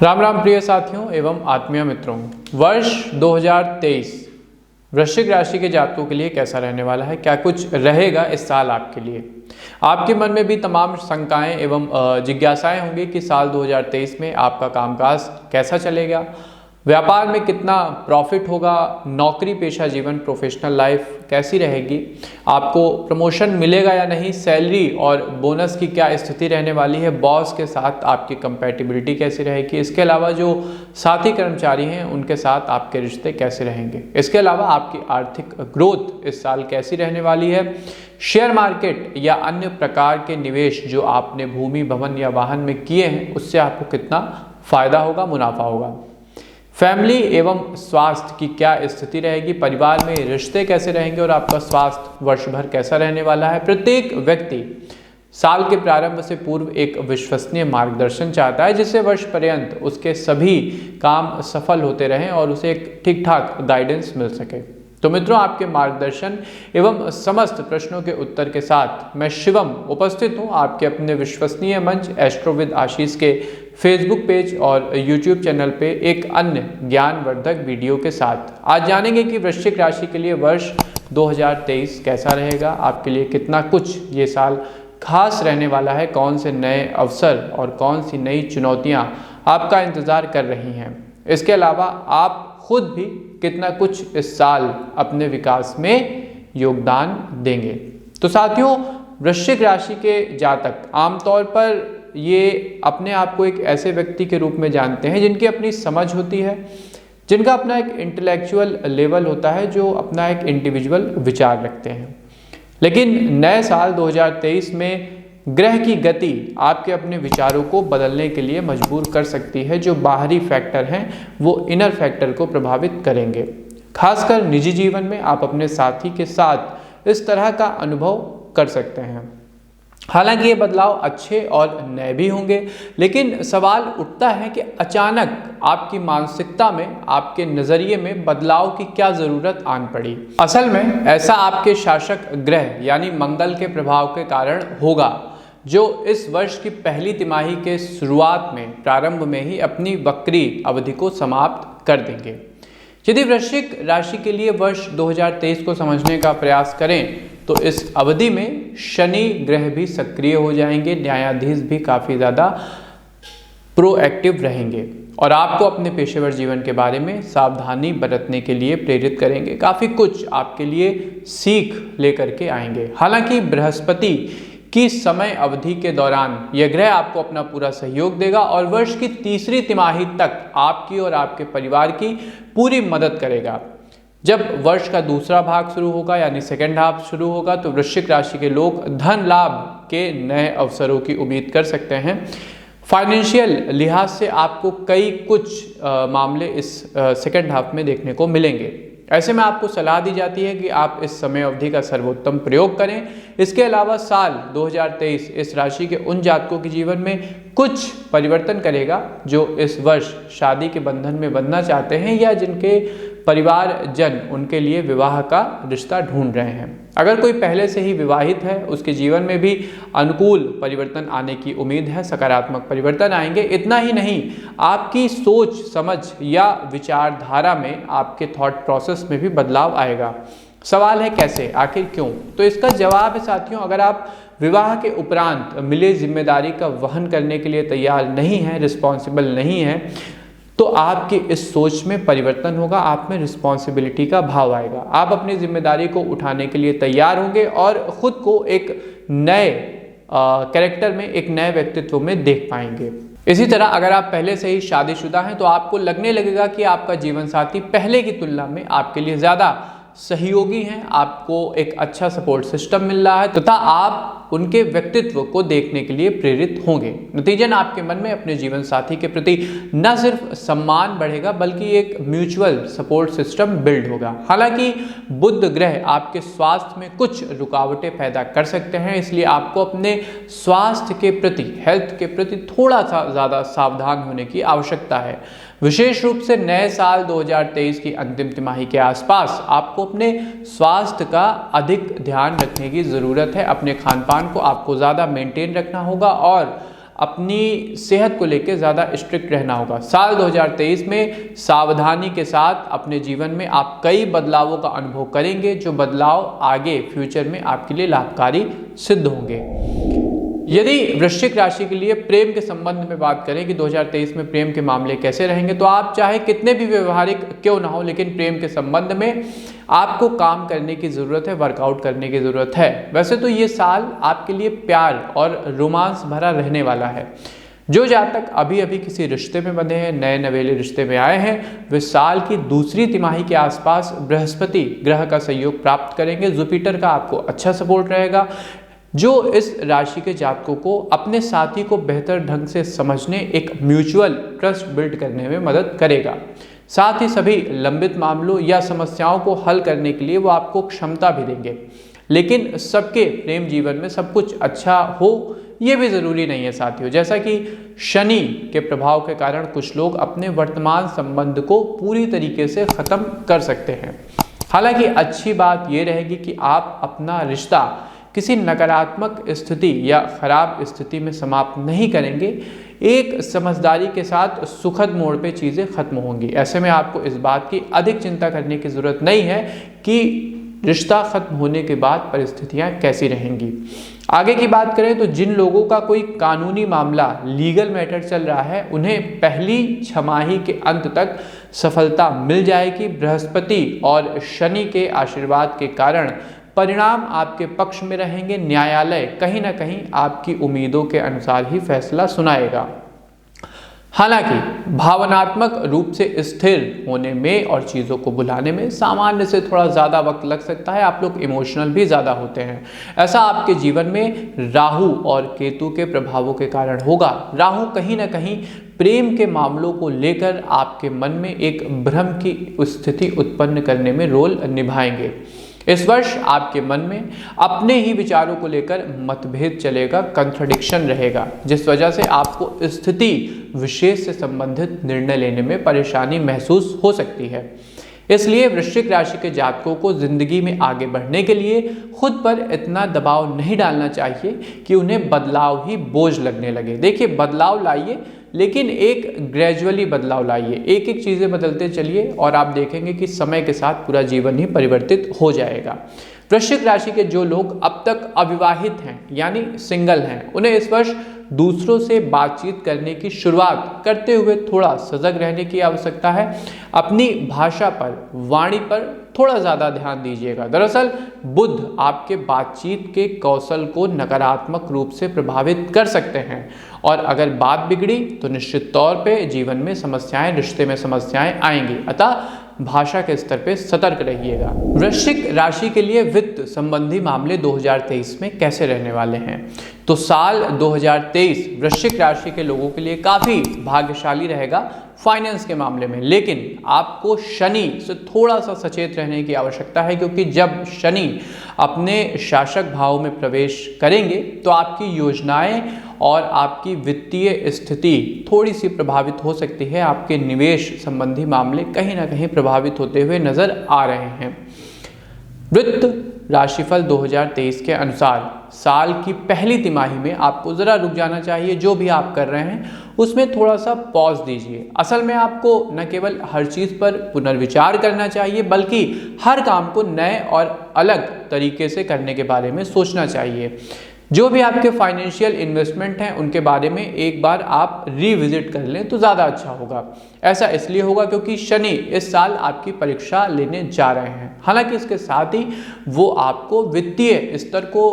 राम राम प्रिय साथियों एवं आत्मीय मित्रों, वर्ष 2023 वृश्चिक राशि के जातकों के लिए कैसा रहने वाला है, क्या कुछ रहेगा इस साल आपके लिए। आपके मन में भी तमाम शंकाएं एवं जिज्ञासाएं होंगी कि साल 2023 में आपका कामकाज कैसा चलेगा, व्यापार में कितना प्रॉफिट होगा, नौकरी पेशा जीवन प्रोफेशनल लाइफ कैसी रहेगी, आपको प्रमोशन मिलेगा या नहीं, सैलरी और बोनस की क्या स्थिति रहने वाली है, बॉस के साथ आपकी कंपैटिबिलिटी कैसी रहेगी, इसके अलावा जो साथी कर्मचारी हैं उनके साथ आपके रिश्ते कैसे रहेंगे, इसके अलावा आपकी आर्थिक ग्रोथ इस साल कैसी रहने वाली है, शेयर मार्केट या अन्य प्रकार के निवेश जो आपने भूमि भवन या वाहन में किए हैं उससे आपको कितना फायदा होगा, मुनाफा होगा, फैमिली एवं स्वास्थ्य की क्या स्थिति रहेगी, परिवार में रिश्ते कैसे रहेंगे और आपका स्वास्थ्य वर्ष भर कैसा रहने वाला है। प्रत्येक व्यक्ति साल के प्रारंभ से पूर्व एक विश्वसनीय मार्गदर्शन चाहता है जिससे वर्ष पर्यंत उसके सभी काम सफल होते रहें और उसे एक ठीक ठाक गाइडेंस मिल सके। तो मित्रों, आपके मार्गदर्शन एवं समस्त प्रश्नों के उत्तर के साथ मैं शिवम उपस्थित हूं आपके अपने विश्वसनीय मंच एस्ट्रोविद आशीष के फेसबुक पेज और यूट्यूब चैनल पे एक अन्य ज्ञानवर्धक वीडियो के साथ। आज जानेंगे कि वृश्चिक राशि के लिए वर्ष 2023 कैसा रहेगा, आपके लिए कितना कुछ ये साल खास रहने वाला है, कौन से नए अवसर और कौन सी नई चुनौतियां आपका इंतजार कर रही हैं। इसके अलावा आप खुद भी कितना कुछ इस साल अपने विकास में योगदान देंगे। तो साथियों, वृश्चिक राशि के जातक आमतौर पर ये अपने आप को एक ऐसे व्यक्ति के रूप में जानते हैं जिनकी अपनी समझ होती है, जिनका अपना एक इंटेलेक्चुअल लेवल होता है, जो अपना एक इंडिविजुअल विचार रखते हैं। लेकिन नए साल 2023 में ग्रह की गति आपके अपने विचारों को बदलने के लिए मजबूर कर सकती है। जो बाहरी फैक्टर हैं वो इनर फैक्टर को प्रभावित करेंगे। खासकर निजी जीवन में आप अपने साथी के साथ इस तरह का अनुभव कर सकते हैं। हालांकि ये बदलाव अच्छे और नए भी होंगे, लेकिन सवाल उठता है कि अचानक आपकी मानसिकता में, आपके नज़रिए में बदलाव की क्या ज़रूरत आन पड़ी। असल में ऐसा आपके शासक ग्रह यानी मंगल के प्रभाव के कारण होगा, जो इस वर्ष की पहली तिमाही के शुरुआत में, प्रारंभ में ही अपनी वक्री अवधि को समाप्त कर देंगे। यदि वृश्चिक राशि के लिए वर्ष 2023 को समझने का प्रयास करें तो इस अवधि में शनि ग्रह भी सक्रिय हो जाएंगे, न्यायाधीश भी काफ़ी ज़्यादा प्रोएक्टिव रहेंगे और आपको अपने पेशेवर जीवन के बारे में सावधानी बरतने के लिए प्रेरित करेंगे। काफ़ी कुछ आपके लिए सीख लेकर के आएंगे। हालांकि बृहस्पति की समय अवधि के दौरान यह ग्रह आपको अपना पूरा सहयोग देगा और वर्ष की तीसरी तिमाही तक आपकी और आपके परिवार की पूरी मदद करेगा। जब वर्ष का दूसरा भाग शुरू होगा यानी सेकेंड हाफ शुरू होगा तो वृश्चिक राशि के लोग धन लाभ के नए अवसरों की उम्मीद कर सकते हैं। फाइनेंशियल लिहाज से आपको कई कुछ मामले इस सेकेंड हाफ में देखने को मिलेंगे। ऐसे में आपको सलाह दी जाती है कि आप इस समय अवधि का सर्वोत्तम प्रयोग करें। इसके अलावा साल 2023 इस राशि के उन जातकों के जीवन में कुछ परिवर्तन करेगा जो इस वर्ष शादी के बंधन में बंधना चाहते हैं या जिनके परिवार जन उनके लिए विवाह का रिश्ता ढूंढ रहे हैं। अगर कोई पहले से ही विवाहित है उसके जीवन में भी अनुकूल परिवर्तन आने की उम्मीद है, सकारात्मक परिवर्तन आएंगे। इतना ही नहीं, आपकी सोच समझ या विचारधारा में, आपके थॉट प्रोसेस में भी बदलाव आएगा। सवाल है कैसे, आखिर क्यों? तो इसका जवाब है साथियों, अगर आप विवाह के उपरांत मिले जिम्मेदारी का वहन करने के लिए तैयार नहीं हैं, रिस्पॉन्सिबल नहीं हैं, तो आपकी इस सोच में परिवर्तन होगा, आप में रिस्पॉन्सिबिलिटी का भाव आएगा। आप अपनी जिम्मेदारी को उठाने के लिए तैयार होंगे और खुद को एक नए कैरेक्टर में, एक नए व्यक्तित्व में देख पाएंगे। इसी तरह अगर आप पहले से ही शादीशुदा हैं तो आपको लगने लगेगा कि आपका जीवन साथी पहले की तुलना में आपके लिए ज़्यादा सहयोगी हैं, आपको एक अच्छा सपोर्ट सिस्टम मिल रहा है तथा आप उनके व्यक्तित्व को देखने के लिए प्रेरित होंगे। नतीजन आपके मन में अपने जीवन साथी के प्रति न सिर्फ सम्मान बढ़ेगा बल्कि एक म्यूचुअल सपोर्ट सिस्टम बिल्ड होगा। हालांकि बुध ग्रह आपके स्वास्थ्य में कुछ रुकावटें पैदा कर सकते हैं, इसलिए आपको अपने स्वास्थ्य के प्रति, हेल्थ के प्रति थोड़ा सा ज़्यादा सावधान होने की आवश्यकता है। विशेष रूप से नए साल 2023 की अंतिम तिमाही के आसपास आपको अपने स्वास्थ्य का अधिक ध्यान रखने की ज़रूरत है। अपने खान पान को आपको ज़्यादा मेंटेन रखना होगा और अपनी सेहत को लेकर ज़्यादा स्ट्रिक्ट रहना होगा। साल 2023 में सावधानी के साथ अपने जीवन में आप कई बदलावों का अनुभव करेंगे, जो बदलाव आगे फ्यूचर में आपके लिए लाभकारी सिद्ध होंगे। यदि वृश्चिक राशि के लिए प्रेम के संबंध में बात करें कि 2023 में प्रेम के मामले कैसे रहेंगे, तो आप चाहे कितने भी व्यवहारिक क्यों ना हो, लेकिन प्रेम के संबंध में आपको काम करने की ज़रूरत है, वर्कआउट करने की ज़रूरत है। वैसे तो ये साल आपके लिए प्यार और रोमांस भरा रहने वाला है। जो जातक अभी अभी किसी रिश्ते में बंधे हैं, नए नवेले रिश्ते में आए हैं, वे साल की दूसरी तिमाही के आसपास बृहस्पति ग्रह का सहयोग प्राप्त करेंगे। जुपिटर का आपको अच्छा सपोर्ट रहेगा, जो इस राशि के जातकों को अपने साथी को बेहतर ढंग से समझने, एक म्यूचुअल ट्रस्ट बिल्ड करने में मदद करेगा। साथ ही सभी लंबित मामलों या समस्याओं को हल करने के लिए वो आपको क्षमता भी देंगे। लेकिन सबके प्रेम जीवन में सब कुछ अच्छा हो ये भी ज़रूरी नहीं है साथियों। जैसा कि शनि के प्रभाव के कारण कुछ लोग अपने वर्तमान संबंध को पूरी तरीके से ख़त्म कर सकते हैं। हालांकि अच्छी बात ये रहेगी कि आप अपना रिश्ता किसी नकारात्मक स्थिति या खराब स्थिति में समाप्त नहीं करेंगे। एक समझदारी के साथ सुखद मोड़ पे चीज़ें खत्म होंगी। ऐसे में आपको इस बात की अधिक चिंता करने की ज़रूरत नहीं है कि रिश्ता खत्म होने के बाद परिस्थितियां कैसी रहेंगी। आगे की बात करें तो जिन लोगों का कोई कानूनी मामला, लीगल मैटर चल रहा है, उन्हें पहली छमाही के अंत तक सफलता मिल जाएगी। बृहस्पति और शनि के आशीर्वाद के कारण परिणाम आपके पक्ष में रहेंगे। न्यायालय कहीं ना कहीं आपकी उम्मीदों के अनुसार ही फैसला सुनाएगा। हालांकि भावनात्मक रूप से स्थिर होने में और चीज़ों को भुलाने में सामान्य से थोड़ा ज़्यादा वक्त लग सकता है। आप लोग इमोशनल भी ज़्यादा होते हैं। ऐसा आपके जीवन में राहु और केतु के प्रभावों के कारण होगा। राहु कहीं ना कहीं प्रेम के मामलों को लेकर आपके मन में एक भ्रम की स्थिति उत्पन्न करने में रोल निभाएंगे। इस वर्ष आपके मन में अपने ही विचारों को लेकर मतभेद चलेगा, कंट्रडिक्शन रहेगा, जिस वजह से आपको स्थिति विशेष से संबंधित निर्णय लेने में परेशानी महसूस हो सकती है। इसलिए वृश्चिक राशि के जातकों को जिंदगी में आगे बढ़ने के लिए खुद पर इतना दबाव नहीं डालना चाहिए कि उन्हें बदलाव ही बोझ लगने लगे। देखिए, बदलाव लाइए, लेकिन एक ग्रेजुअली बदलाव लाइए। एक एक चीज़ें बदलते चलिए और आप देखेंगे कि समय के साथ पूरा जीवन ही परिवर्तित हो जाएगा। वृश्चिक राशि के जो लोग अब तक अविवाहित हैं, यानी सिंगल हैं, उन्हें इस वर्ष दूसरों से बातचीत करने की शुरुआत करते हुए थोड़ा सजग रहने की आवश्यकता है। अपनी भाषा पर, वाणी पर थोड़ा ज़्यादा ध्यान दीजिएगा। दरअसल बुध आपके बातचीत के कौशल को नकारात्मक रूप से प्रभावित कर सकते हैं, और अगर बात बिगड़ी तो निश्चित तौर पे जीवन में समस्याएं, रिश्ते में समस्याएं आएंगी। अतः भाषा के स्तर पे सतर्क रहिएगा। वृश्चिक राशि के लिए वित्त संबंधी मामले 2023 में कैसे रहने वाले हैं? तो साल 2023 वृश्चिक राशि के लोगों के लिए काफ़ी भाग्यशाली रहेगा फाइनेंस के मामले में, लेकिन आपको शनि से थोड़ा सा सचेत रहने की आवश्यकता है, क्योंकि जब शनि अपने शासक भाव में प्रवेश करेंगे तो आपकी योजनाएं और आपकी वित्तीय स्थिति थोड़ी सी प्रभावित हो सकती है। आपके निवेश संबंधी मामले कहीं ना कहीं प्रभावित होते हुए नजर आ रहे हैं। वित्त राशिफल 2023 के अनुसार साल की पहली तिमाही में आपको ज़रा रुक जाना चाहिए। जो भी आप कर रहे हैं उसमें थोड़ा सा पॉज दीजिए। असल में आपको न केवल हर चीज़ पर पुनर्विचार करना चाहिए, बल्कि हर काम को नए और अलग तरीके से करने के बारे में सोचना चाहिए। जो भी आपके फाइनेंशियल इन्वेस्टमेंट हैं उनके बारे में एक बार आप रिविजिट कर लें तो ज़्यादा अच्छा होगा। ऐसा इसलिए होगा क्योंकि शनि इस साल आपकी परीक्षा लेने जा रहे हैं। हालांकि इसके साथ ही वो आपको वित्तीय स्तर को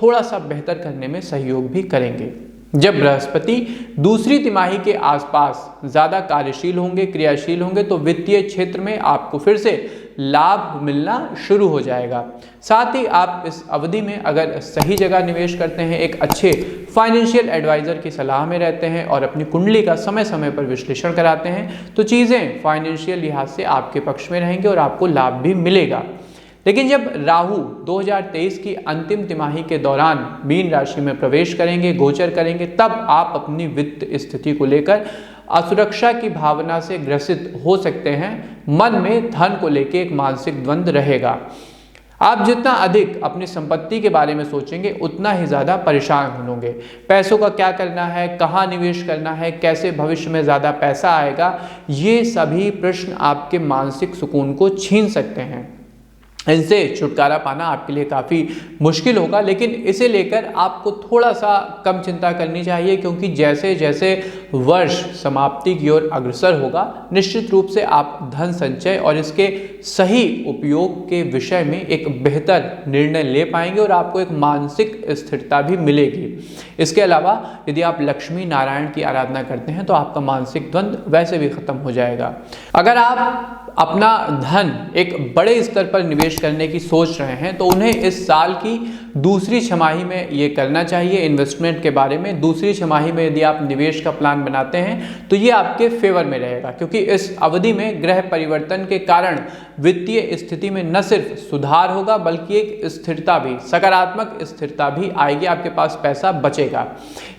थोड़ा सा बेहतर करने में सहयोग भी करेंगे। जब बृहस्पति दूसरी तिमाही के आसपास ज़्यादा कार्यशील होंगे, क्रियाशील होंगे, तो वित्तीय क्षेत्र में आपको फिर से लाभ मिलना शुरू हो जाएगा। साथ ही आप इस अवधि में अगर सही जगह निवेश करते हैं, एक अच्छे फाइनेंशियल एडवाइज़र की सलाह में रहते हैं और अपनी कुंडली का समय समय पर विश्लेषण कराते हैं, तो चीज़ें फाइनेंशियल लिहाज से आपके पक्ष में रहेंगे और आपको लाभ भी मिलेगा। लेकिन जब राहु 2023 की अंतिम तिमाही के दौरान मीन राशि में प्रवेश करेंगे, गोचर करेंगे, तब आप अपनी वित्त स्थिति को लेकर असुरक्षा की भावना से ग्रसित हो सकते हैं। मन में धन को लेकर एक मानसिक द्वंद्व रहेगा। आप जितना अधिक अपनी संपत्ति के बारे में सोचेंगे उतना ही ज़्यादा परेशान होंगे। पैसों का क्या करना है, कहाँ निवेश करना है, कैसे भविष्य में ज़्यादा पैसा आएगा, ये सभी प्रश्न आपके मानसिक सुकून को छीन सकते हैं। इनसे छुटकारा पाना आपके लिए काफ़ी मुश्किल होगा, लेकिन इसे लेकर आपको थोड़ा सा कम चिंता करनी चाहिए, क्योंकि जैसे जैसे वर्ष समाप्ति की ओर अग्रसर होगा निश्चित रूप से आप धन संचय और इसके सही उपयोग के विषय में एक बेहतर निर्णय ले पाएंगे और आपको एक मानसिक स्थिरता भी मिलेगी। इसके अलावा यदि आप लक्ष्मी नारायण की आराधना करते हैं तो आपका मानसिक द्वंद्व वैसे भी खत्म हो जाएगा। अगर आप अपना धन एक बड़े स्तर पर निवेश करने की सोच रहे हैं तो उन्हें इस साल की दूसरी छमाही में ये करना चाहिए। इन्वेस्टमेंट के बारे में दूसरी छमाही में यदि आप निवेश का प्लान बनाते हैं तो ये आपके फेवर में रहेगा, क्योंकि इस अवधि में ग्रह परिवर्तन के कारण वित्तीय स्थिति में न सिर्फ सुधार होगा बल्कि एक स्थिरता भी, सकारात्मक स्थिरता भी आएगी, आपके पास पैसा बचेगा।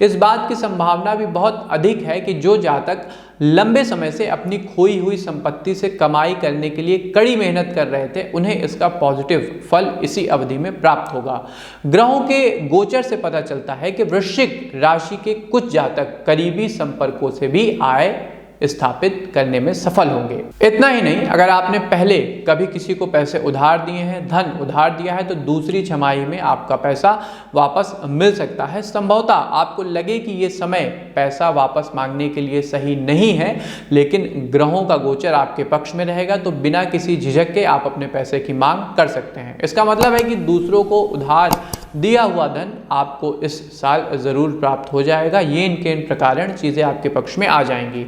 इस बात की संभावना भी बहुत अधिक है कि जो जातक लंबे समय से अपनी खोई हुई संपत्ति से कमाई करने के लिए कड़ी मेहनत कर रहे थे उन्हें इसका पॉजिटिव फल इसी अवधि में प्राप्त होगा। ग्रहों के गोचर से पता चलता है कि वृश्चिक राशि के कुछ जातक करीबी संपर्कों से भी आय स्थापित करने में सफल होंगे। इतना ही नहीं, अगर आपने पहले कभी किसी को पैसे उधार दिए हैं, धन उधार दिया है, तो दूसरी छमाही में आपका पैसा वापस मिल सकता है। संभवतः आपको लगे कि ये समय पैसा वापस मांगने के लिए सही नहीं है, लेकिन ग्रहों का गोचर आपके पक्ष में रहेगा तो बिना किसी झिझक के आप अपने पैसे की मांग कर सकते हैं। इसका मतलब है कि दूसरों को उधार दिया हुआ धन आपको इस साल जरूर प्राप्त हो जाएगा। ये इनके इन प्रकार चीज़ें आपके पक्ष में आ जाएंगी।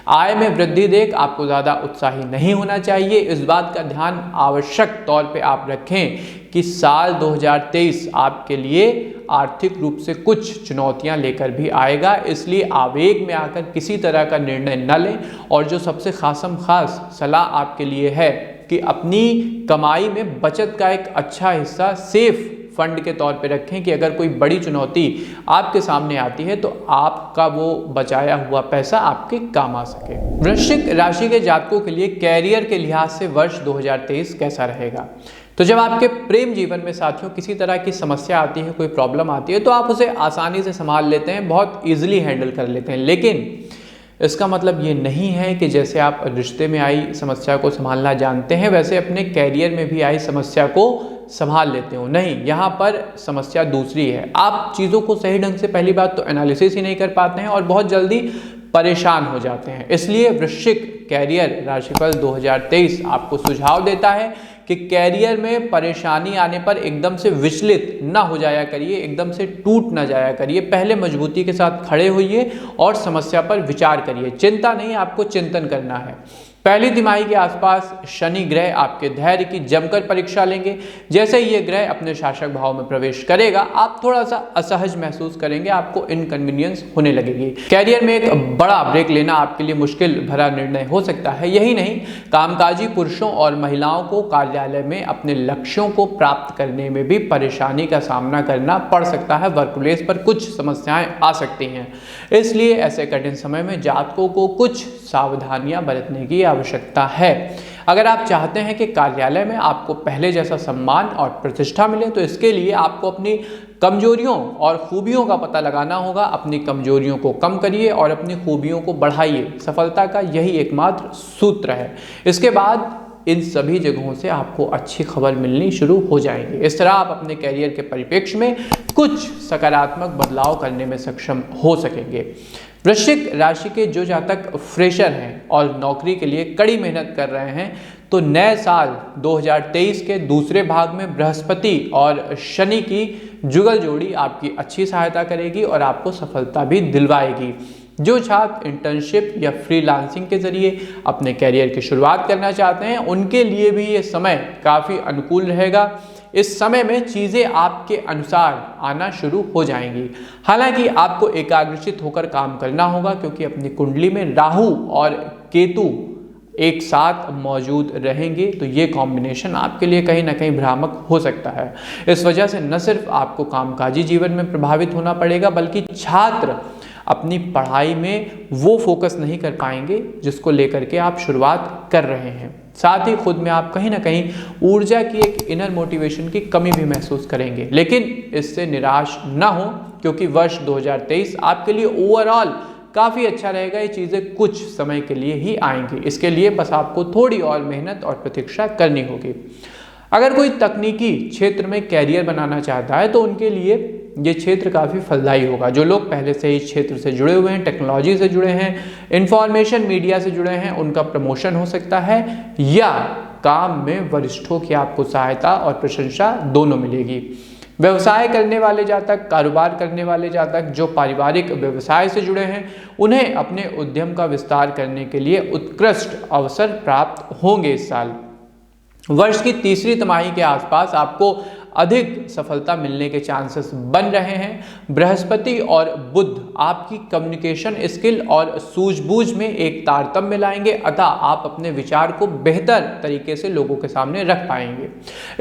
आय में वृद्धि देख आपको ज़्यादा उत्साही नहीं होना चाहिए। इस बात का ध्यान आवश्यक तौर पे आप रखें कि साल 2023 आपके लिए आर्थिक रूप से कुछ चुनौतियां लेकर भी आएगा, इसलिए आवेग में आकर किसी तरह का निर्णय न लें। और जो सबसे खास सलाह आपके लिए है कि अपनी कमाई में बचत का एक अच्छा हिस्सा सेफ फंड के तौर पे रखें कि अगर कोई बड़ी चुनौती आपके सामने आती है तो आपका वो बचाया हुआ पैसा आपके काम आ सके। वृश्चिक राशि के जातकों के लिए कैरियर के लिहाज से वर्ष 2023 कैसा रहेगा? तो जब आपके प्रेम जीवन में साथियों किसी तरह की समस्या आती है, कोई प्रॉब्लम आती है, तो आप उसे आसानी से संभाल लेते हैं, बहुत ईजिली हैंडल कर लेते हैं। लेकिन इसका मतलब ये नहीं है कि जैसे आप रिश्ते में आई समस्या को संभालना जानते हैं वैसे अपने कैरियर में भी आई समस्या को संभाल लेते हो। नहीं, यहाँ पर समस्या दूसरी है। आप चीज़ों को सही ढंग से पहली बात तो एनालिसिस ही नहीं कर पाते हैं और बहुत जल्दी परेशान हो जाते हैं। इसलिए वृश्चिक कैरियर राशिफल 2023 आपको सुझाव देता है कि कैरियर में परेशानी आने पर एकदम से विचलित ना हो जाया करिए, एकदम से टूट ना जाया करिए। पहले मजबूती के साथ खड़े होइए और समस्या पर विचार करिए। चिंता नहीं, आपको चिंतन करना है। पहली तिमाही के आसपास शनि ग्रह आपके धैर्य की जमकर परीक्षा लेंगे। जैसे ही ये ग्रह अपने शासक भाव में प्रवेश करेगा आप थोड़ा सा असहज महसूस करेंगे, आपको इनकन्वीनियंस होने लगेगी। कैरियर में एक बड़ा ब्रेक लेना आपके लिए मुश्किल भरा निर्णय हो सकता है। यही नहीं, कामकाजी पुरुषों और महिलाओं को कार्यालय में अपने लक्ष्यों को प्राप्त करने में भी परेशानी का सामना करना पड़ सकता है। वर्कप्लेस पर कुछ समस्याएं आ सकती हैं, इसलिए ऐसे कठिन समय में जातकों को कुछ सावधानियां बरतने की आवश्यकता है। अगर आप चाहते हैं कि कार्यालय में आपको पहले जैसा सम्मान और प्रतिष्ठा मिले तो इसके लिए आपको अपनी कमजोरियों और खूबियों का पता लगाना होगा। अपनी कमजोरियों को कम करिए और अपनी खूबियों को बढ़ाइए। सफलता का यही एकमात्र सूत्र है। इसके बाद इन सभी जगहों से आपको अच्छी खबर मिलनी शुरू हो जाएगी। इस तरह आप अपने कैरियर के परिप्रेक्ष्य में कुछ सकारात्मक बदलाव करने में सक्षम हो सकेंगे। वृश्चिक राशि के जो जातक फ्रेशर हैं और नौकरी के लिए कड़ी मेहनत कर रहे हैं तो नए साल 2023 के दूसरे भाग में बृहस्पति और शनि की जुगल जोड़ी आपकी अच्छी सहायता करेगी और आपको सफलता भी दिलवाएगी। जो छात्र इंटर्नशिप या फ्रीलांसिंग के जरिए अपने कैरियर की शुरुआत करना चाहते हैं उनके लिए भी ये समय काफ़ी अनुकूल रहेगा। इस समय में चीज़ें आपके अनुसार आना शुरू हो जाएंगी। हालांकि आपको एकाग्रचित होकर काम करना होगा क्योंकि अपनी कुंडली में राहु और केतु एक साथ मौजूद रहेंगे, तो ये कॉम्बिनेशन आपके लिए कहीं ना कहीं भ्रामक हो सकता है। इस वजह से न सिर्फ आपको कामकाजी जीवन में प्रभावित होना पड़ेगा बल्कि छात्र अपनी पढ़ाई में वो फोकस नहीं कर पाएंगे जिसको लेकर के आप शुरुआत कर रहे हैं। साथ ही खुद में आप कहीं ना कहीं ऊर्जा की एक इनर मोटिवेशन की कमी भी महसूस करेंगे। लेकिन इससे निराश ना हो, क्योंकि वर्ष 2023 आपके लिए ओवरऑल काफ़ी अच्छा रहेगा। ये चीज़ें कुछ समय के लिए ही आएंगी, इसके लिए बस आपको थोड़ी और मेहनत और प्रतीक्षा करनी होगी। अगर कोई तकनीकी क्षेत्र में कैरियर बनाना चाहता है तो उनके लिए ये क्षेत्र काफ़ी फलदायी होगा। जो लोग पहले से ही क्षेत्र से जुड़े हुए हैं, टेक्नोलॉजी से जुड़े हैं, इंफॉर्मेशन मीडिया से जुड़े हैं, उनका प्रमोशन हो सकता है या काम में वरिष्ठों की आपको सहायता और प्रशंसा दोनों मिलेगी। व्यवसाय करने वाले जातक, कारोबार करने वाले जातक जो पारिवारिक व्यवसाय से जुड़े हैं, उन्हें अपने उद्यम का विस्तार करने के लिए उत्कृष्ट अवसर प्राप्त होंगे इस साल। वर्ष की तीसरी तिमाही के आसपास आपको अधिक सफलता मिलने के चांसेस बन रहे हैं। बृहस्पति और बुध आपकी कम्युनिकेशन स्किल और सूझबूझ में एक तारतम्य लाएंगे, अतः आप अपने विचार को बेहतर तरीके से लोगों के सामने रख पाएंगे।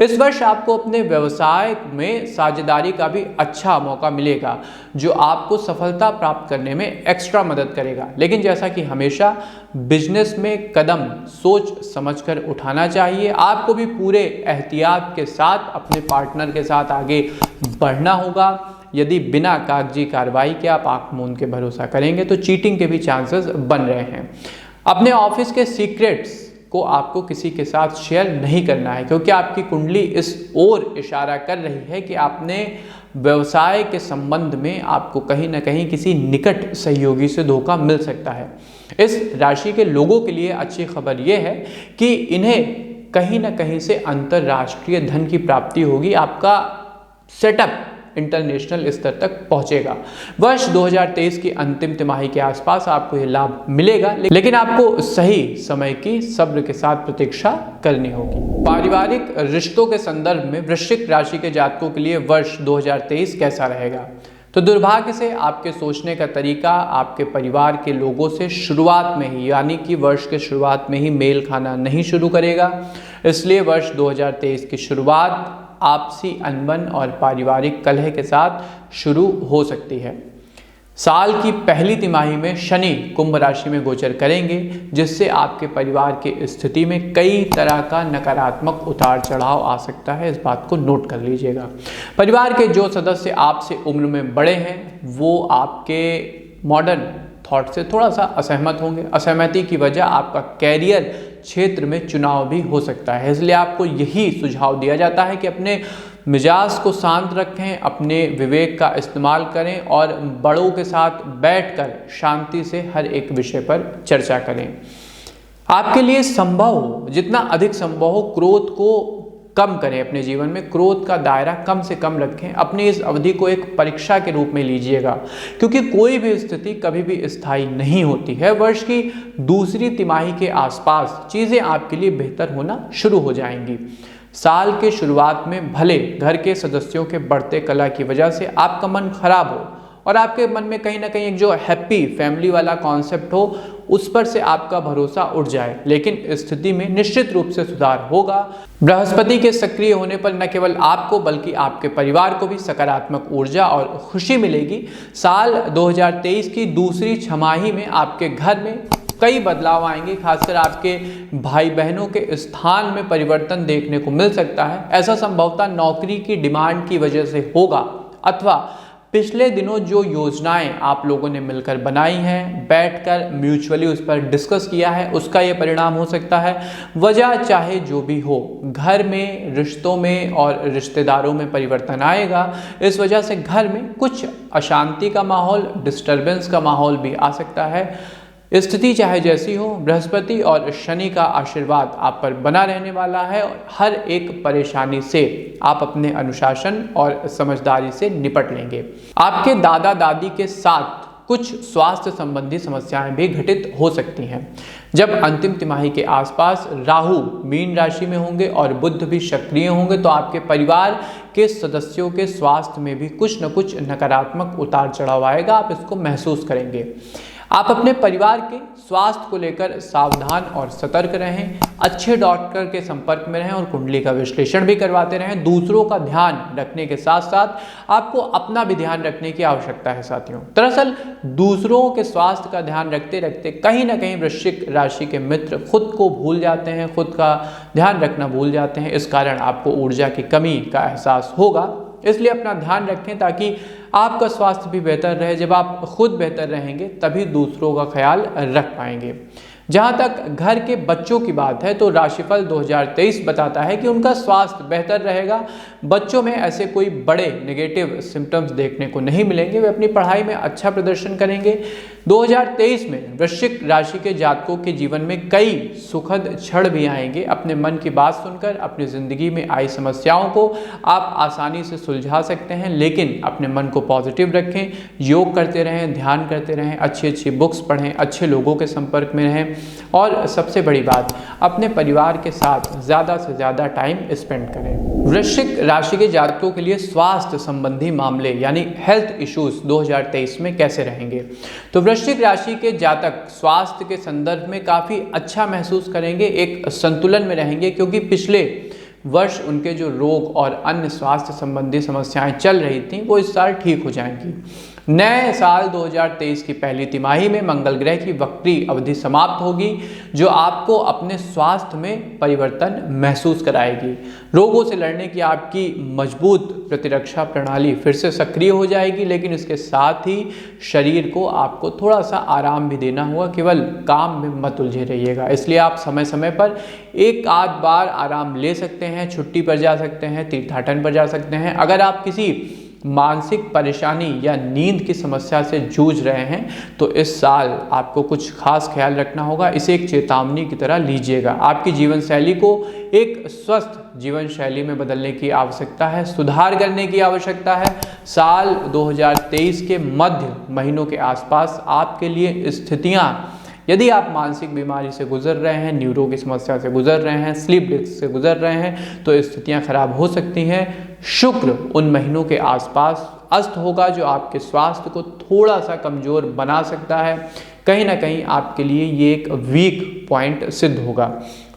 इस वर्ष आपको अपने व्यवसाय में साझेदारी का भी अच्छा मौका मिलेगा, जो आपको सफलता प्राप्त करने में एक्स्ट्रा मदद करेगा। लेकिन जैसा कि हमेशा बिजनेस में कदम सोच समझकर उठाना चाहिए। आपको भी पूरे एहतियात के साथ अपने पार्टनर के साथ आगे बढ़ना होगा। यदि बिना कागजी कार्रवाई के आप आंख मूंद के भरोसा करेंगे तो चीटिंग के भी चांसेस बन रहे हैं। अपने ऑफिस के सीक्रेट्स को आपको किसी के साथ शेयर नहीं करना है, क्योंकि आपकी कुंडली इस ओर इशारा कर रही है कि आपने व्यवसाय के संबंध में आपको कहीं ना कहीं किसी निकट सहयोगी से धोखा मिल सकता है। इस राशि के लोगों के लिए अच्छी खबर यह है कि इन्हें कहीं ना कहीं से अंतर्राष्ट्रीय धन की प्राप्ति होगी। आपका सेटअप इंटरनेशनल स्तर तक पहुंचेगा। वर्ष 2023 की अंतिम तिमाही के आसपास आपको यह लाभ मिलेगा, लेकिन आपको सही समय की सब्र के साथ प्रतीक्षा करनी होगी। पारिवारिक रिश्तों के संदर्भ में वृश्चिक राशि के जातकों के लिए वर्ष 2023 कैसा रहेगा? तो दुर्भाग्य से आपके सोचने का तरीका आपके परिवार के लोगों से शुरुआत में ही, यानी कि वर्ष के शुरुआत में ही मेल खाना नहीं शुरू करेगा। इसलिए वर्ष 2023 की शुरुआत आपसी अनबन और पारिवारिक कलह के साथ शुरू हो सकती है। साल की पहली तिमाही में शनि कुंभ राशि में गोचर करेंगे, जिससे आपके परिवार की स्थिति में कई तरह का नकारात्मक उतार चढ़ाव आ सकता है। इस बात को नोट कर लीजिएगा। परिवार के जो सदस्य आपसे उम्र में बड़े हैं वो आपके मॉडर्न थॉट से थोड़ा सा असहमत होंगे। असहमति की वजह आपका कैरियर क्षेत्र में चुनाव भी हो सकता है। इसलिए आपको यही सुझाव दिया जाता है कि अपने मिजाज को शांत रखें, अपने विवेक का इस्तेमाल करें और बड़ों के साथ बैठकर शांति से हर एक विषय पर चर्चा करें। आपके लिए संभव हो, जितना अधिक संभव हो, क्रोध को कम करें। अपने जीवन में क्रोध का दायरा कम से कम रखें। अपनी इस अवधि को एक परीक्षा के रूप में लीजिएगा, क्योंकि कोई भी स्थिति कभी भी स्थायी नहीं होती है। वर्ष की दूसरी तिमाही के आसपास चीज़ें आपके लिए बेहतर होना शुरू हो जाएंगी। साल के शुरुआत में भले घर के सदस्यों के बढ़ते कलह की वजह से आपका मन खराब हो और आपके मन में कहीं ना कहीं एक जो हैप्पी फैमिली वाला कॉन्सेप्ट हो उस पर से आपका भरोसा उठ जाए, लेकिन स्थिति में निश्चित रूप से सुधार होगा। बृहस्पति के सक्रिय होने पर न केवल आपको बल्कि आपके परिवार को भी सकारात्मक ऊर्जा और खुशी मिलेगी। साल 2023 की दूसरी छमाही में आपके घर में कई बदलाव आएंगे। खासकर आपके भाई बहनों के स्थान में परिवर्तन देखने को मिल सकता है। ऐसा संभवतः नौकरी की डिमांड की वजह से होगा, अथवा पिछले दिनों जो योजनाएं आप लोगों ने मिलकर बनाई हैं, बैठकर म्यूचुअली उस पर डिस्कस किया है, उसका ये परिणाम हो सकता है। वजह चाहे जो भी हो, घर में, रिश्तों में और रिश्तेदारों में परिवर्तन आएगा। इस वजह से घर में कुछ अशांति का माहौल, डिस्टर्बेंस का माहौल भी आ सकता है। स्थिति चाहे जैसी हो, बृहस्पति और शनि का आशीर्वाद आप पर बना रहने वाला है। हर एक परेशानी से आप अपने अनुशासन और समझदारी से निपट लेंगे। आपके दादा दादी के साथ कुछ स्वास्थ्य संबंधी समस्याएं भी घटित हो सकती हैं। जब अंतिम तिमाही के आसपास राहु मीन राशि में होंगे और बुध भी सक्रिय होंगे तो आपके परिवार के सदस्यों के स्वास्थ्य में भी कुछ न कुछ नकारात्मक उतार चढ़ाव आएगा। आप इसको महसूस करेंगे। आप अपने परिवार के स्वास्थ्य को लेकर सावधान और सतर्क रहें, अच्छे डॉक्टर के संपर्क में रहें और कुंडली का विश्लेषण भी करवाते रहें। दूसरों का ध्यान रखने के साथ साथ आपको अपना भी ध्यान रखने की आवश्यकता है साथियों। दरअसल दूसरों के स्वास्थ्य का ध्यान रखते रखते कहीं ना कहीं वृश्चिक राशि के मित्र खुद को भूल जाते हैं, खुद का ध्यान रखना भूल जाते हैं। इस कारण आपको ऊर्जा की कमी का एहसास होगा, इसलिए अपना ध्यान रखें ताकि आपका स्वास्थ्य भी बेहतर रहे। जब आप खुद बेहतर रहेंगे तभी दूसरों का ख्याल रख पाएंगे। जहाँ तक घर के बच्चों की बात है तो राशिफल 2023 बताता है कि उनका स्वास्थ्य बेहतर रहेगा। बच्चों में ऐसे कोई बड़े नेगेटिव सिम्टम्स देखने को नहीं मिलेंगे, वे अपनी पढ़ाई में अच्छा प्रदर्शन करेंगे। 2023 में वृश्चिक राशि के जातकों के जीवन में कई सुखद क्षण भी आएंगे। अपने मन की बात सुनकर अपनी जिंदगी में आई समस्याओं को आप आसानी से सुलझा सकते हैं, लेकिन अपने मन को पॉजिटिव रखें, योग करते रहें, ध्यान करते रहें, अच्छी अच्छी बुक्स पढ़ें, अच्छे लोगों के संपर्क में रहें और सबसे बड़ी बात, अपने परिवार के साथ ज़्यादा से ज़्यादा टाइम स्पेंड करें। वृश्चिक राशि के जातकों के लिए स्वास्थ्य संबंधी मामले यानी हेल्थ इश्यूज 2023 में कैसे रहेंगे? तो वृश्चिक राशि के जातक स्वास्थ्य के संदर्भ में काफ़ी अच्छा महसूस करेंगे, एक संतुलन में रहेंगे, क्योंकि पिछले वर्ष उनके जो रोग और अन्य स्वास्थ्य संबंधी समस्याएं चल रही थीं वो इस साल ठीक हो जाएंगी। नए साल 2023 की पहली तिमाही में मंगल ग्रह की वक्री अवधि समाप्त होगी, जो आपको अपने स्वास्थ्य में परिवर्तन महसूस कराएगी। रोगों से लड़ने की आपकी मजबूत प्रतिरक्षा प्रणाली फिर से सक्रिय हो जाएगी, लेकिन इसके साथ ही शरीर को आपको थोड़ा सा आराम भी देना होगा। केवल काम में मत उलझे रहिएगा, इसलिए आप समय समय पर एक आध बार आराम ले सकते हैं, छुट्टी पर जा सकते हैं, तीर्थाटन पर जा सकते हैं। अगर आप किसी मानसिक परेशानी या नींद की समस्या से जूझ रहे हैं तो इस साल आपको कुछ खास ख्याल रखना होगा, इसे एक चेतावनी की तरह लीजिएगा। आपकी जीवन शैली को एक स्वस्थ जीवन शैली में बदलने की आवश्यकता है, सुधार करने की आवश्यकता है। साल 2023 के मध्य महीनों के आसपास आपके लिए स्थितियां, यदि आप मानसिक बीमारी से गुजर रहे हैं, न्यूरो की समस्या से गुजर रहे हैं, स्लीप डिस्क से गुजर रहे हैं, तो स्थितियां खराब हो सकती हैं। शुक्र उन महीनों के आसपास अस्त होगा, जो आपके स्वास्थ्य को थोड़ा सा कमज़ोर बना सकता है। कहीं ना कहीं आपके लिए ये एक वीक पॉइंट सिद्ध होगा।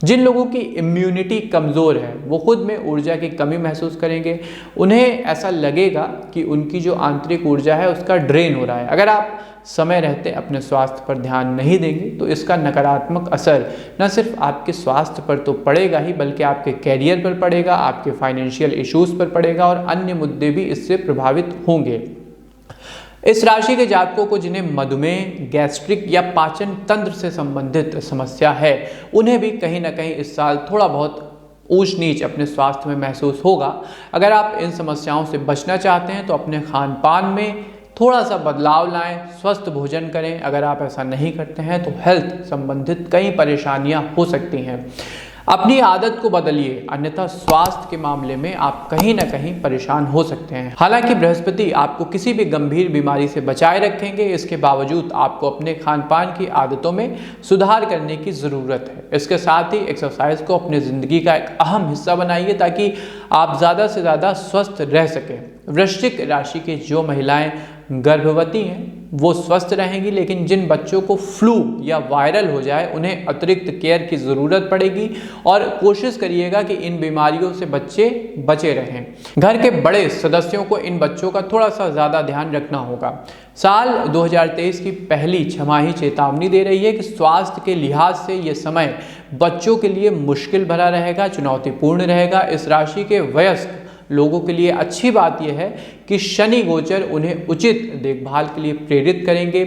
जिन लोगों की इम्यूनिटी कमज़ोर है वो खुद में ऊर्जा की कमी महसूस करेंगे, उन्हें ऐसा लगेगा कि उनकी जो आंतरिक ऊर्जा है उसका ड्रेन हो रहा है। अगर आप समय रहते अपने स्वास्थ्य पर ध्यान नहीं देंगे तो इसका नकारात्मक असर न सिर्फ आपके स्वास्थ्य पर तो पड़ेगा ही, बल्कि आपके कैरियर पर पड़ेगा, आपके फाइनेंशियल इश्यूज पर पड़ेगा और अन्य मुद्दे भी इससे प्रभावित होंगे। इस राशि के जातकों को जिन्हें मधुमेह, गैस्ट्रिक या पाचन तंत्र से संबंधित समस्या है, उन्हें भी कहीं ना कहीं इस साल थोड़ा बहुत ऊंच नीच अपने स्वास्थ्य में महसूस होगा। अगर आप इन समस्याओं से बचना चाहते हैं तो अपने खान पान में थोड़ा सा बदलाव लाएं, स्वस्थ भोजन करें। अगर आप ऐसा नहीं करते हैं तो हेल्थ संबंधित कई परेशानियां हो सकती हैं। अपनी आदत को बदलिए, अन्यथा स्वास्थ्य के मामले में आप कहीं ना कहीं परेशान हो सकते हैं। हालांकि बृहस्पति आपको किसी भी गंभीर बीमारी से बचाए रखेंगे, इसके बावजूद आपको अपने खान पान की आदतों में सुधार करने की ज़रूरत है। इसके साथ ही एक्सरसाइज को अपनी ज़िंदगी का एक अहम हिस्सा बनाइए ताकि आप ज़्यादा से ज़्यादा स्वस्थ रह सकें। वृश्चिक राशि की जो महिलाएं गर्भवती हैं वो स्वस्थ रहेंगी, लेकिन जिन बच्चों को फ्लू या वायरल हो जाए उन्हें अतिरिक्त केयर की ज़रूरत पड़ेगी और कोशिश करिएगा कि इन बीमारियों से बच्चे बचे रहें। घर के बड़े सदस्यों को इन बच्चों का थोड़ा सा ज़्यादा ध्यान रखना होगा। साल 2023 की पहली छमाही चेतावनी दे रही है कि स्वास्थ्य के लिहाज से ये समय बच्चों के लिए मुश्किल भरा रहेगा, चुनौतीपूर्ण रहेगा। इस राशि के वयस्क लोगों के लिए अच्छी बात यह है कि शनि गोचर उन्हें उचित देखभाल के लिए प्रेरित करेंगे,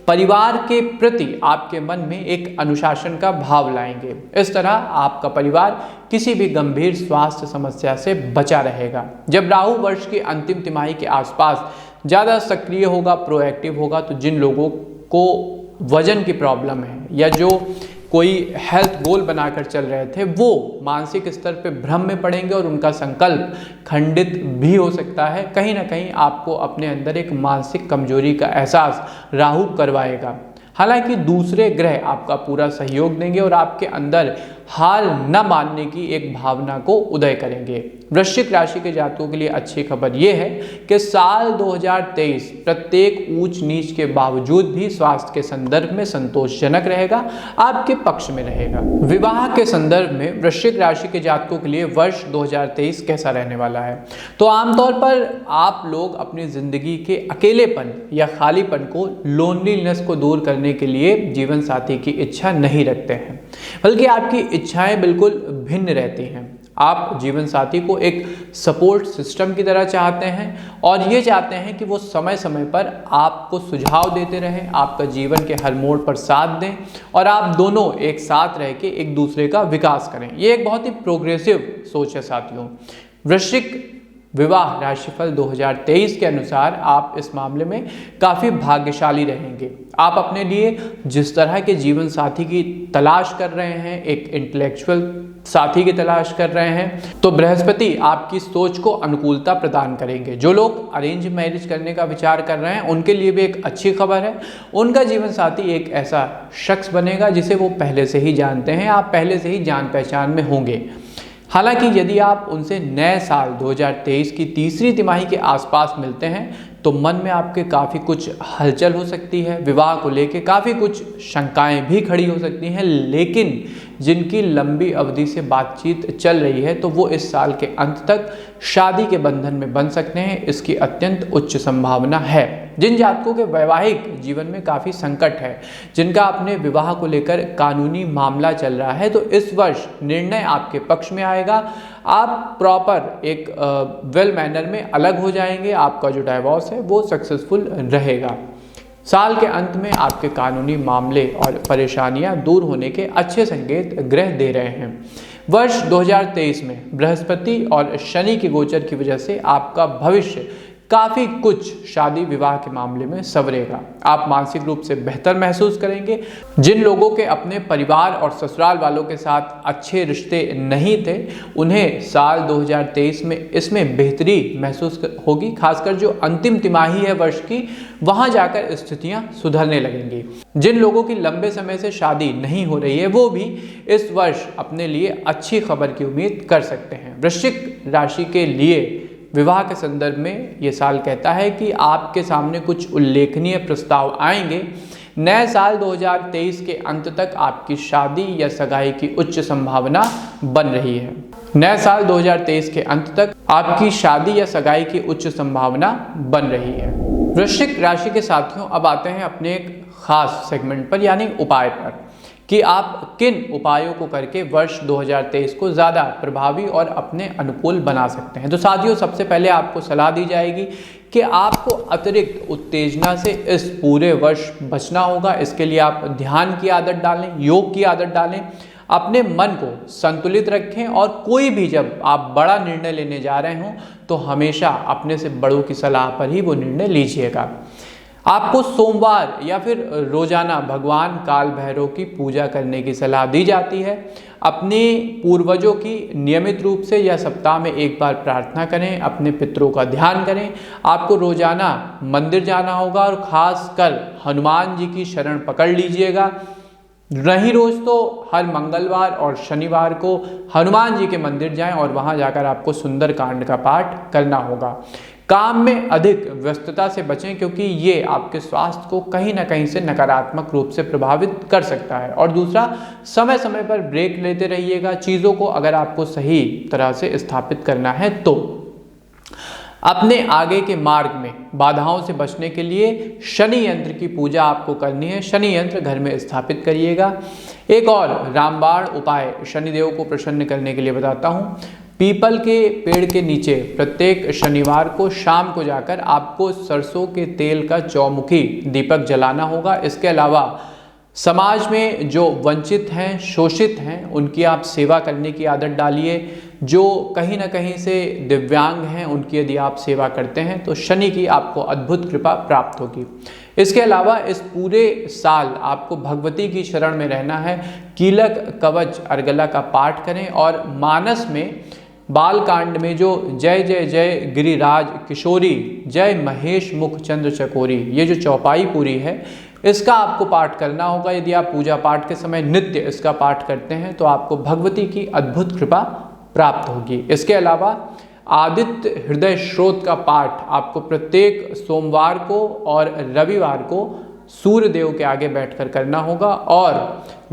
परिवार के प्रति आपके मन में एक अनुशासन का भाव लाएंगे। इस तरह आपका परिवार किसी भी गंभीर स्वास्थ्य समस्या से बचा रहेगा। जब राहु वर्ष की अंतिम तिमाही के आसपास ज़्यादा सक्रिय होगा, प्रोएक्टिव होगा, तो जिन लोगों को वजन की प्रॉब्लम है या जो कोई हेल्थ गोल बनाकर चल रहे थे वो मानसिक स्तर पे भ्रम में पड़ेंगे और उनका संकल्प खंडित भी हो सकता है। कहीं ना कहीं आपको अपने अंदर एक मानसिक कमजोरी का एहसास राहु करवाएगा। हालांकि दूसरे ग्रह आपका पूरा सहयोग देंगे और आपके अंदर हार न मानने की एक भावना को उदय करेंगे। वृश्चिक राशि के जातकों के लिए अच्छी खबर यह है कि साल 2023 प्रत्येक ऊंच नीच के बावजूद भी स्वास्थ्य के संदर्भ में संतोषजनक रहेगा, आपके पक्ष में रहेगा। विवाह के संदर्भ में वृश्चिक राशि के जातकों के लिए वर्ष 2023 कैसा रहने वाला है? तो आमतौर पर आप लोग अपनी जिंदगी के अकेलेपन या खालीपन को, लोनलीनेस को दूर करने के लिए जीवन साथी की इच्छा नहीं रखते हैं, बल्कि आपकी इच्छाएं बिल्कुल भिन्न रहती हैं। आप जीवन साथी को एक सपोर्ट सिस्टम की तरह चाहते हैं और ये चाहते हैं कि वो समय समय पर आपको सुझाव देते रहें, आपका जीवन के हर मोड़ पर साथ दें और आप दोनों एक साथ रह के एक दूसरे का विकास करें। ये एक बहुत ही प्रोग्रेसिव सोच है साथियों। वृश्चिक विवाह राशिफल 2023 के अनुसार आप इस मामले में काफ़ी भाग्यशाली रहेंगे। आप अपने लिए जिस तरह के जीवन साथी की तलाश कर रहे हैं, एक इंटेलेक्चुअल साथी की तलाश कर रहे हैं, तो बृहस्पति आपकी सोच को अनुकूलता प्रदान करेंगे। जो लोग अरेंज मैरिज करने का विचार कर रहे हैं उनके लिए भी एक अच्छी खबर है। उनका जीवन साथी एक ऐसा शख्स बनेगा जिसे वो पहले से ही जानते हैं, आप पहले से ही जान पहचान में होंगे। हालांकि यदि आप उनसे नए साल 2023 की तीसरी तिमाही के आसपास मिलते हैं तो मन में आपके काफ़ी कुछ हलचल हो सकती है, विवाह को लेकर काफ़ी कुछ शंकाएं भी खड़ी हो सकती हैं, लेकिन जिनकी लंबी अवधि से बातचीत चल रही है तो वो इस साल के अंत तक शादी के बंधन में बन सकते हैं, इसकी अत्यंत उच्च संभावना है। जिन जातकों के वैवाहिक जीवन में काफ़ी संकट है, जिनका अपने विवाह को लेकर कानूनी मामला चल रहा है, तो इस वर्ष निर्णय आपके पक्ष में आएगा। आप प्रॉपर एक वेल मैनर में अलग हो जाएंगे, आपका जो डाइवोर्स है वो सक्सेसफुल रहेगा। साल के अंत में आपके कानूनी मामले और परेशानियां दूर होने के अच्छे संकेत ग्रह दे रहे हैं। वर्ष 2023 में बृहस्पति और शनि के गोचर की वजह से आपका भविष्य काफ़ी कुछ शादी विवाह के मामले में संवरेगा। आप मानसिक रूप से बेहतर महसूस करेंगे। जिन लोगों के अपने परिवार और ससुराल वालों के साथ अच्छे रिश्ते नहीं थे, उन्हें साल 2023 में इसमें बेहतरी महसूस होगी। खासकर जो अंतिम तिमाही है वर्ष की, वहां जाकर स्थितियां सुधरने लगेंगी। जिन लोगों की लंबे समय से शादी नहीं हो रही है, वो भी इस वर्ष अपने लिए अच्छी खबर की उम्मीद कर सकते हैं। वृश्चिक राशि के लिए विवाह के संदर्भ में ये साल कहता है कि आपके सामने कुछ उल्लेखनीय प्रस्ताव आएंगे। नए साल 2023 के अंत तक आपकी शादी या सगाई की उच्च संभावना बन रही है। नए साल 2023 के अंत तक आपकी शादी या सगाई की उच्च संभावना बन रही है। वृश्चिक राशि के साथियों, अब आते हैं अपने एक खास सेगमेंट पर, यानी उपाय पर, कि आप किन उपायों को करके वर्ष 2023 को ज़्यादा प्रभावी और अपने अनुकूल बना सकते हैं। तो साथियों, सबसे पहले आपको सलाह दी जाएगी कि आपको अतिरिक्त उत्तेजना से इस पूरे वर्ष बचना होगा। इसके लिए आप ध्यान की आदत डालें, योग की आदत डालें, अपने मन को संतुलित रखें और कोई भी जब आप बड़ा निर्णय लेने जा रहे हों तो हमेशा अपने से बड़ों की सलाह पर ही वो निर्णय लीजिएगा। आपको सोमवार या फिर रोजाना भगवान काल भैरव की पूजा करने की सलाह दी जाती है। अपने पूर्वजों की नियमित रूप से या सप्ताह में एक बार प्रार्थना करें, अपने पितरों का ध्यान करें। आपको रोजाना मंदिर जाना होगा और खासकर हनुमान जी की शरण पकड़ लीजिएगा। नहीं रोज तो हर मंगलवार और शनिवार को हनुमान जी के मंदिर जाएं और वहां जाकर आपको सुंदर कांड का पाठ करना होगा। काम में अधिक व्यस्तता से बचें, क्योंकि ये आपके स्वास्थ्य को कहीं ना कहीं से नकारात्मक रूप से प्रभावित कर सकता है। और दूसरा, समय समय पर ब्रेक लेते रहिएगा। चीज़ों को अगर आपको सही तरह से स्थापित करना है तो अपने आगे के मार्ग में बाधाओं से बचने के लिए शनि यंत्र की पूजा आपको करनी है। शनि यंत्र घर में स्थापित करिएगा। एक और रामबाण उपाय शनिदेव को प्रसन्न करने के लिए बताता हूँ। पीपल के पेड़ के नीचे प्रत्येक शनिवार को शाम को जाकर आपको सरसों के तेल का चौमुखी दीपक जलाना होगा। इसके अलावा समाज में जो वंचित हैं, शोषित हैं, उनकी आप सेवा करने की आदत डालिए। जो कहीं ना कहीं से दिव्यांग हैं, उनकी यदि आप सेवा करते हैं तो शनि की आपको अद्भुत कृपा प्राप्त होगी। इसके अलावा इस पूरे साल आपको भगवती की शरण में रहना है। कीलक कवच अर्गला का पाठ करें और मानस में बालकांड में जो जय जय जय गिरिराज किशोरी, जय महेश मुख चंद्र चकोरी, ये जो चौपाई पूरी है, इसका आपको पाठ करना होगा। यदि आप पूजा पाठ के समय नित्य इसका पाठ करते हैं तो आपको भगवती की अद्भुत कृपा प्राप्त होगी। इसके अलावा आदित्य हृदय स्रोत का पाठ आपको प्रत्येक सोमवार को और रविवार को सूर्य देव के आगे बैठकर करना होगा और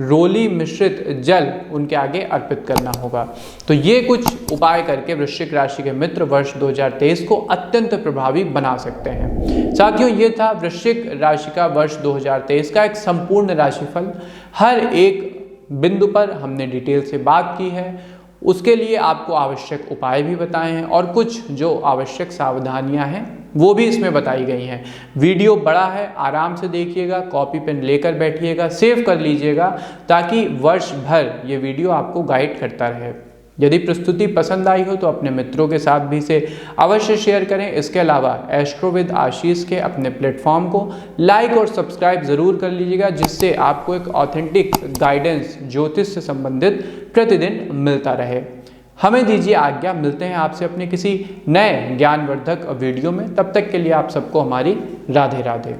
रोली मिश्रित जल उनके आगे अर्पित करना होगा। तो ये कुछ उपाय करके वृश्चिक राशि के मित्र वर्ष 2023 को अत्यंत प्रभावी बना सकते हैं। साथियों, ये था वृश्चिक राशि का वर्ष 2023 का एक संपूर्ण राशिफल। हर एक बिंदु पर हमने डिटेल से बात की है, उसके लिए आपको आवश्यक उपाय भी बताए हैं और कुछ जो आवश्यक सावधानियां हैं वो भी इसमें बताई गई हैं। वीडियो बड़ा है, आराम से देखिएगा, कॉपी पेन लेकर बैठिएगा, सेव कर लीजिएगा ताकि वर्ष भर ये वीडियो आपको गाइड करता रहे। यदि प्रस्तुति पसंद आई हो तो अपने मित्रों के साथ भी इसे अवश्य शेयर करें। इसके अलावा एस्ट्रो विद आशीष के अपने प्लेटफॉर्म को लाइक और सब्सक्राइब जरूर कर लीजिएगा, जिससे आपको एक ऑथेंटिक गाइडेंस ज्योतिष से संबंधित प्रतिदिन मिलता रहे। हमें दीजिए आज्ञा, मिलते हैं आपसे अपने किसी नए ज्ञानवर्धक वीडियो में। तब तक के लिए आप सबको हमारी राधे राधे।